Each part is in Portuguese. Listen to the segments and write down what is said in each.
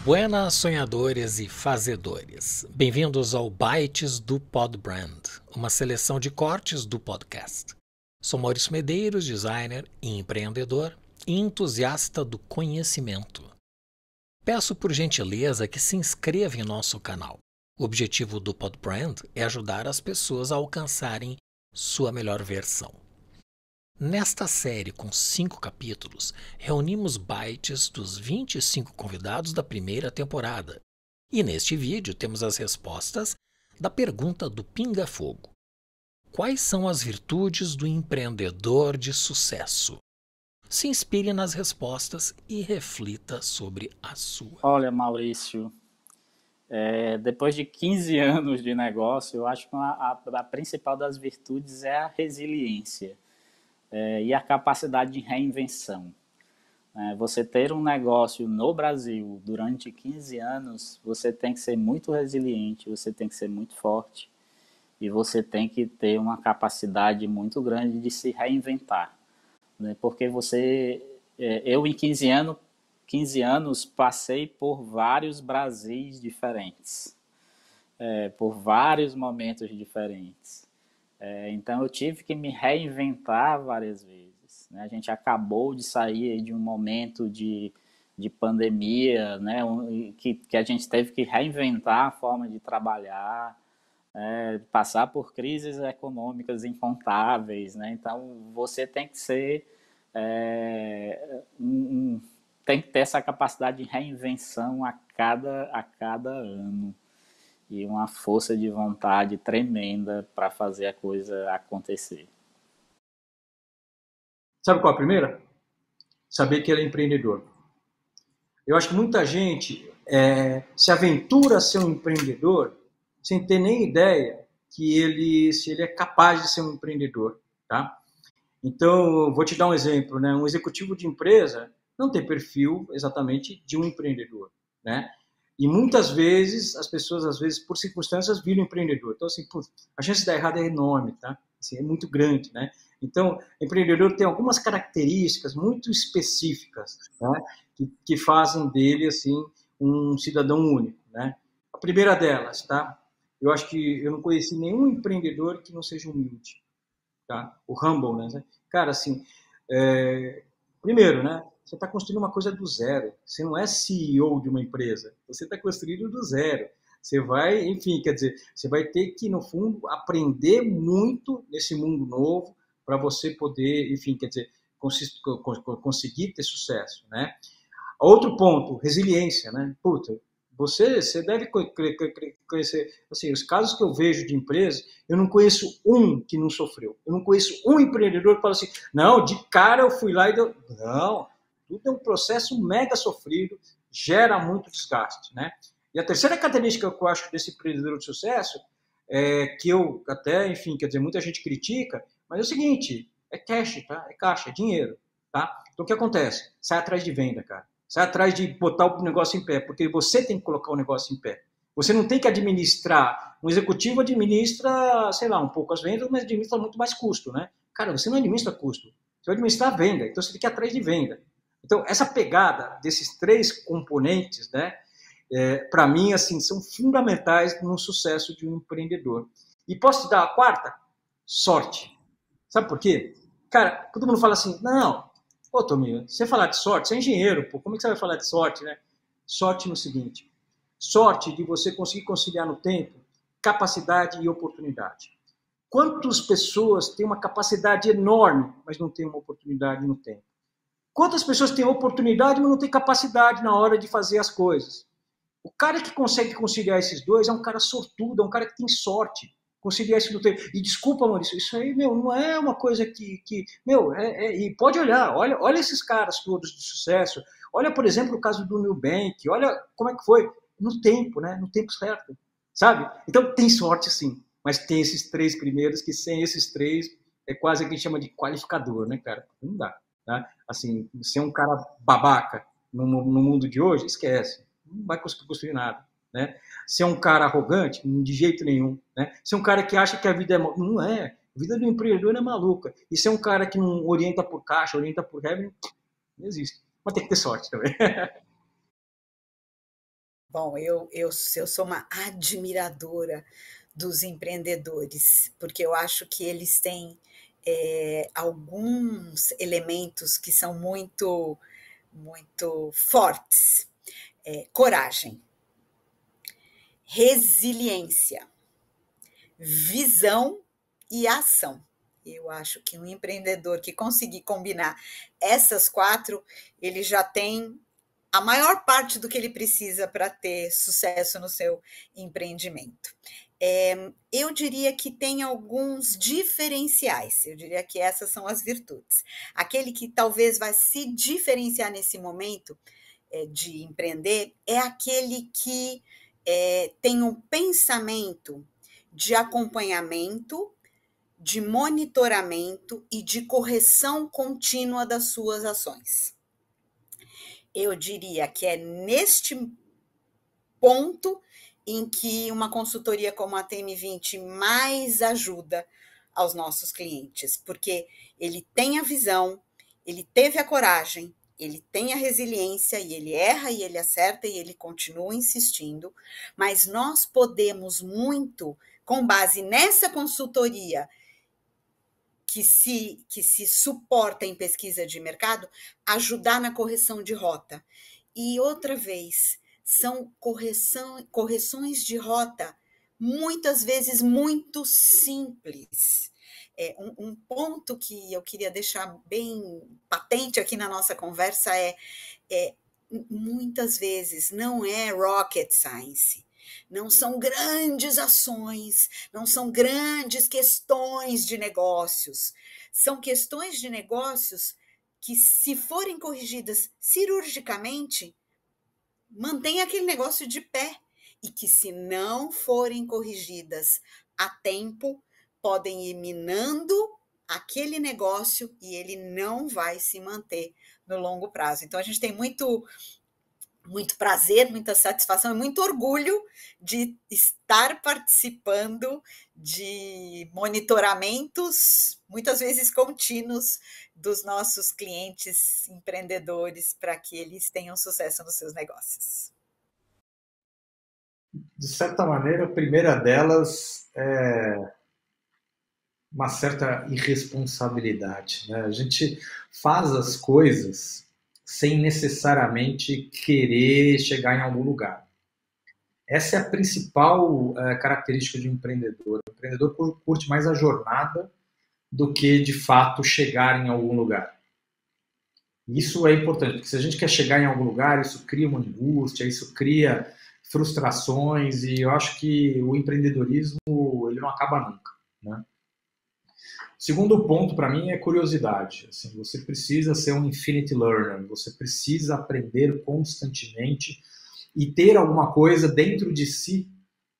Buenas, sonhadores e fazedores. Bem-vindos ao Bytes do Podbrand, uma seleção de cortes do podcast. Sou Maurício Medeiros, designer e empreendedor e entusiasta do conhecimento. Peço por gentileza que se inscreva em nosso canal. O objetivo do Podbrand é ajudar as pessoas a alcançarem sua melhor versão. Nesta série com 5 capítulos, reunimos bytes dos 25 convidados da primeira temporada. E neste vídeo temos as respostas da pergunta do Pinga Fogo. Quais são as virtudes do empreendedor de sucesso? Se inspire nas respostas e reflita sobre a sua. Olha, Maurício, depois de 15 anos de negócio, eu acho que a principal das virtudes é a resiliência. E a capacidade de reinvenção. Você ter um negócio no Brasil durante 15 anos, você tem que ser muito resiliente, você tem que ser muito forte e você tem que ter uma capacidade muito grande de se reinventar. Porque eu em 15 anos passei por vários Brasis diferentes, por vários momentos diferentes. Então eu tive que me reinventar várias vezes. A gente acabou de sair de um momento de pandemia, que a gente teve que reinventar a forma de trabalhar, passar por crises econômicas incontáveis. Então você tem que ser, tem que ter essa capacidade de reinvenção a cada ano. E uma força de vontade tremenda para fazer a coisa acontecer. Sabe qual é a primeira? Saber que ele é empreendedor. Eu acho que muita gente se aventura a ser um empreendedor sem ter nem ideia se ele é capaz de ser um empreendedor, tá? Então, vou te dar um exemplo, né? Um executivo de empresa não tem perfil exatamente de um empreendedor, né? E muitas vezes, as pessoas, às vezes, por circunstâncias, viram empreendedor. Então, assim, a chance de dar errado é enorme, tá? Assim, é muito grande, né? Então, empreendedor tem algumas características muito específicas, né? Que fazem dele, assim, um cidadão único, né? A primeira delas, tá? Eu acho que eu não conheci nenhum empreendedor que não seja humilde, tá? O humble, né? Cara, assim, primeiro, né? Você está construindo uma coisa do zero. Você não é CEO de uma empresa. Você está construindo do zero. Você vai, enfim, quer dizer, você vai ter que, no fundo, aprender muito nesse mundo novo para você poder, enfim, quer dizer, conseguir ter sucesso, né? Outro ponto, resiliência, né? Puta, você deve conhecer, assim, os casos que eu vejo de empresas, eu não conheço um que não sofreu. Eu não conheço um empreendedor que fala assim, não, de cara eu fui lá e deu... Não, tudo é um processo mega sofrido, gera muito desgaste, né? E a terceira característica que eu acho desse empreendedor de sucesso que eu até, enfim, quer dizer, muita gente critica, mas é o seguinte, é cash, tá? É caixa, é dinheiro, tá? Então o que acontece? Sai atrás de venda, cara. Sai atrás de botar o negócio em pé, porque você tem que colocar o negócio em pé. Você não tem que administrar. Um executivo administra, sei lá, um pouco as vendas, mas administra muito mais custo, né? Cara, você não administra custo. Você vai administrar a venda, então você tem que ir atrás de venda. Então, essa pegada desses 3 componentes, né, para mim, assim, são fundamentais no sucesso de um empreendedor. E posso te dar a quarta? Sorte. Sabe por quê? Cara, todo mundo fala assim, não, pô, Tominho, você falar de sorte, você é engenheiro, pô, como é que você vai falar de sorte, né? Sorte no seguinte, sorte de você conseguir conciliar no tempo capacidade e oportunidade. Quantas pessoas têm uma capacidade enorme, mas não têm uma oportunidade no tempo? Quantas pessoas têm oportunidade, mas não têm capacidade na hora de fazer as coisas? O cara que consegue conciliar esses dois é um cara sortudo, é um cara que tem sorte. Conciliar isso no tempo. E desculpa, Maurício, isso aí, meu, não é uma coisa e pode olhar, olha esses caras todos de sucesso, olha, por exemplo, o caso do Nubank, olha como é que foi, no tempo, né, no tempo certo, sabe? Então tem sorte sim, mas tem esses 3 primeiros que sem esses 3 é quase o que a gente chama de qualificador, né, cara? Não dá, tá? Assim, ser um cara babaca no mundo de hoje, esquece, não vai conseguir construir nada, né? Ser um cara arrogante, de jeito nenhum, né? Ser um cara que acha que a vida é... Não é. A vida do empreendedor é maluca. E ser um cara que não orienta por caixa, orienta por revenue, não existe. Mas tem que ter sorte também. Bom, eu sou uma admiradora dos empreendedores, porque eu acho que eles têm alguns elementos que são muito, muito fortes. Coragem, resiliência, visão e ação. Eu acho que um empreendedor que conseguir combinar essas 4, ele já tem a maior parte do que ele precisa para ter sucesso no seu empreendimento. Eu diria que tem alguns diferenciais, eu diria que essas são as virtudes. Aquele que talvez vai se diferenciar nesse momento de empreender é aquele que tem um pensamento de acompanhamento, de monitoramento e de correção contínua das suas ações. Eu diria que é neste ponto em que uma consultoria como a TM20 mais ajuda aos nossos clientes, porque ele tem a visão, ele teve a coragem, ele tem a resiliência, e ele erra e ele acerta e ele continua insistindo, mas nós podemos muito, com base nessa consultoria que se suporta em pesquisa de mercado, ajudar na correção de rota. E outra vez, são correções de rota muitas vezes muito simples. Um ponto que eu queria deixar bem patente aqui na nossa conversa muitas vezes não é rocket science. Não são grandes ações, não são grandes questões de negócios. São questões de negócios que, se forem corrigidas cirurgicamente, mantém aquele negócio de pé. E que, se não forem corrigidas a tempo, podem ir minando aquele negócio e ele não vai se manter no longo prazo. Então, a gente tem muito prazer, muita satisfação e muito orgulho de estar participando de monitoramentos, muitas vezes contínuos, dos nossos clientes empreendedores para que eles tenham sucesso nos seus negócios. De certa maneira, a primeira delas é uma certa irresponsabilidade, né? A gente faz as coisas sem necessariamente querer chegar em algum lugar. Essa é a principal característica de um empreendedor. O empreendedor curte mais a jornada do que, de fato, chegar em algum lugar. Isso é importante, porque se a gente quer chegar em algum lugar, isso cria uma angústia, isso cria frustrações, e eu acho que o empreendedorismo ele não acaba nunca, né? Segundo ponto, para mim, é curiosidade. Assim, você precisa ser um infinite learner, você precisa aprender constantemente e ter alguma coisa dentro de si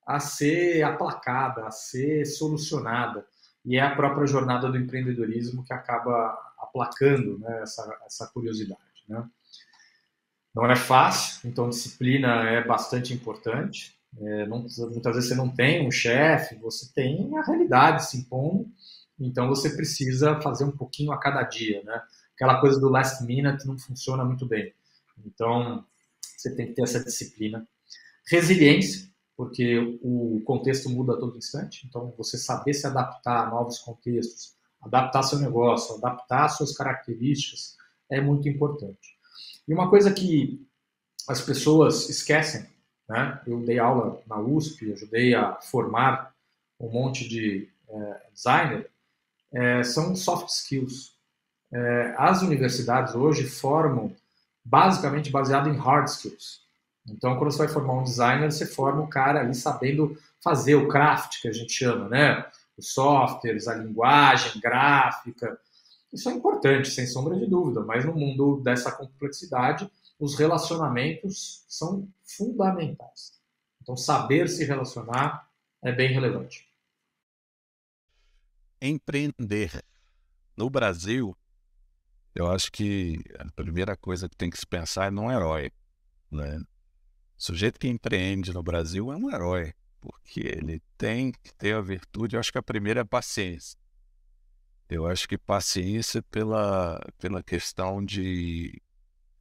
a ser aplacada, a ser solucionada. E é a própria jornada do empreendedorismo que acaba aplacando, né, essa curiosidade, né? Não é fácil, então disciplina é bastante importante. Muitas vezes você não tem um chefe, você tem a realidade se impondo. Então você precisa fazer um pouquinho a cada dia, né? Aquela coisa do last minute não funciona muito bem. Então você tem que ter essa disciplina. Resiliência, porque o contexto muda a todo instante. Então você saber se adaptar a novos contextos, adaptar seu negócio, adaptar suas características é muito importante. E uma coisa que as pessoas esquecem, né? Eu dei aula na USP, ajudei a formar um monte de designer. São soft skills. As universidades hoje formam basicamente baseado em hard skills. Então, quando você vai formar um designer, você forma o cara ali sabendo fazer o craft, que a gente chama, né? Os softwares, a linguagem gráfica. Isso é importante, sem sombra de dúvida, mas no mundo dessa complexidade, os relacionamentos são fundamentais. Então, saber se relacionar é bem relevante. Empreender. No Brasil, eu acho que a primeira coisa que tem que se pensar é num herói, né? O sujeito que empreende no Brasil é um herói, porque ele tem que ter a virtude, eu acho que a primeira é a paciência. Eu acho que paciência pela questão de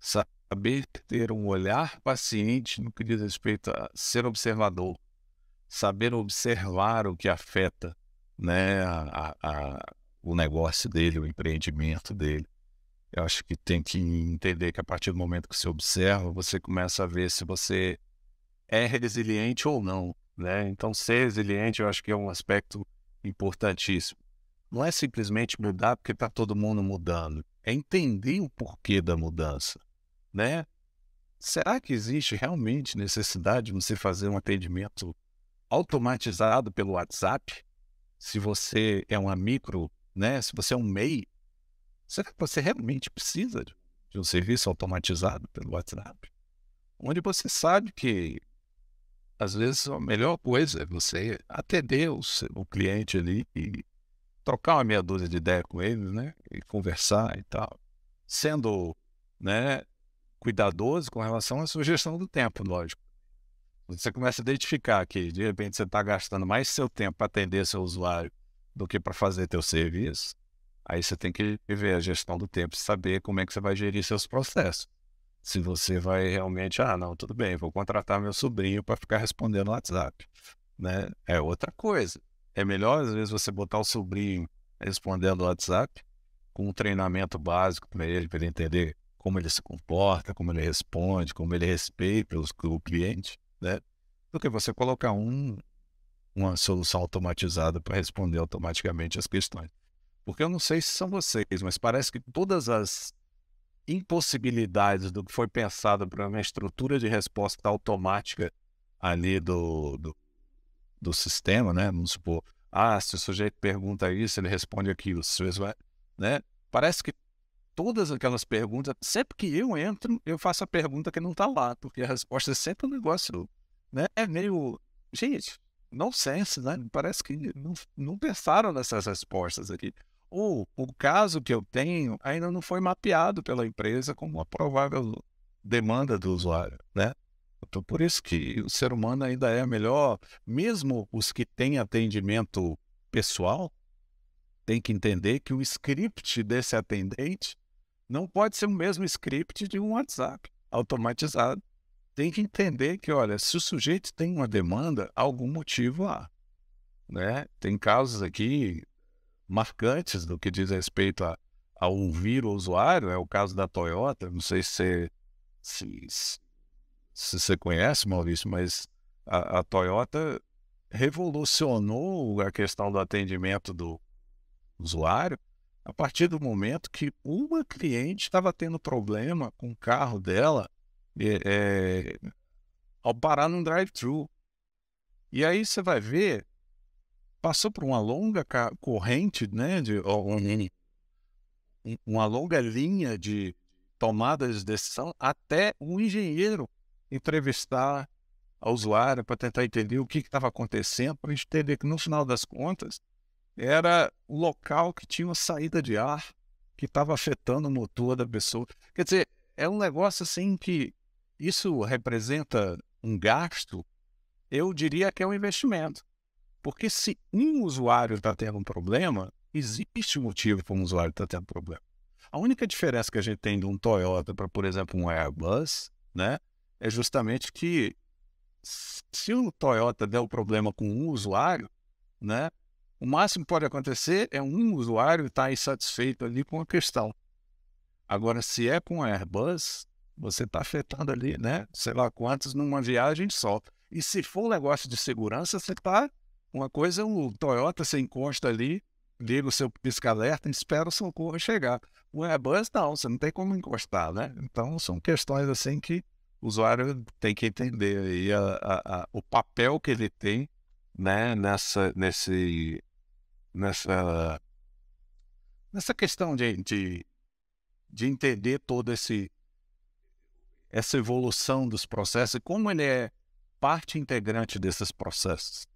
saber saber ter um olhar paciente no que diz respeito a ser observador, saber observar o que afeta, né, o negócio dele, o empreendimento dele. Eu acho que tem que entender que a partir do momento que você observa, você começa a ver se você é resiliente ou não, né? Então, ser resiliente eu acho que é um aspecto importantíssimo. Não é simplesmente mudar porque está todo mundo mudando, é entender o porquê da mudança, né? Será que existe realmente necessidade de você fazer um atendimento automatizado pelo WhatsApp? Se você é uma micro, né? Se você é um MEI, será que você realmente precisa de um serviço automatizado pelo WhatsApp? Onde você sabe que, às vezes, a melhor coisa é você atender o cliente ali e trocar uma meia dúzia de ideia com ele, né? E conversar e tal. Sendo, né, cuidadoso com relação à sua gestão do tempo, lógico. Você começa a identificar que, de repente, você está gastando mais seu tempo para atender seu usuário do que para fazer teu serviço. Aí você tem que ver a gestão do tempo e saber como é que você vai gerir seus processos. Se você vai realmente, não, tudo bem, vou contratar meu sobrinho para ficar respondendo no WhatsApp, né? É outra coisa. É melhor, às vezes, você botar o sobrinho respondendo no WhatsApp com um treinamento básico para ele entender como ele se comporta, como ele responde, como ele respeita o cliente, né? Do que você colocar uma solução automatizada para responder automaticamente as questões. Porque eu não sei se são vocês, mas parece que todas as impossibilidades do que foi pensado para uma estrutura de resposta automática ali do sistema, né? Vamos supor, se o sujeito pergunta isso, ele responde aquilo, né? Parece que todas aquelas perguntas, sempre que eu entro, eu faço a pergunta que não está lá, porque a resposta é sempre um negócio, né? É meio, gente, nonsense, né? Parece que não pensaram nessas respostas aqui. Ou o caso que eu tenho ainda não foi mapeado pela empresa como uma provável demanda do usuário, né? Então, por isso que o ser humano ainda é melhor, mesmo os que têm atendimento pessoal, tem que entender que o script desse atendente não pode ser o mesmo script de um WhatsApp automatizado. Tem que entender que, olha, se o sujeito tem uma demanda, algum motivo há, né? Tem casos aqui marcantes do que diz respeito a ouvir o usuário, é o caso da Toyota, não sei se você conhece, Maurício, mas a Toyota revolucionou a questão do atendimento do usuário a partir do momento que uma cliente estava tendo problema com o carro dela ao parar num drive-thru. E aí você vai ver, passou por uma longa corrente, né, uma longa linha de tomadas de decisão até um engenheiro entrevistar a usuária para tentar entender o que estava acontecendo, para a gente entender que no final das contas era o local que tinha uma saída de ar que estava afetando o motor da pessoa. Quer dizer, é um negócio assim que isso representa um gasto, eu diria que é um investimento. Porque se um usuário está tendo um problema, existe um motivo para um usuário estar tendo problema. A única diferença que a gente tem de um Toyota para, por exemplo, um Airbus, né, é justamente que se o Toyota der um problema com um usuário, né, o máximo que pode acontecer é um usuário estar insatisfeito ali com a questão. Agora, se é com a Airbus, você está afetando ali, né, sei lá quantos numa viagem só. E se for um negócio de segurança, você está... Uma coisa é o Toyota, você encosta ali, liga o seu pisca-alerta e espera o socorro chegar. O Airbus não, você não tem como encostar, né? Então, são questões assim que o usuário tem que entender aí o papel que ele tem, né, nessa questão de entender toda essa evolução dos processos e como ele é parte integrante desses processos.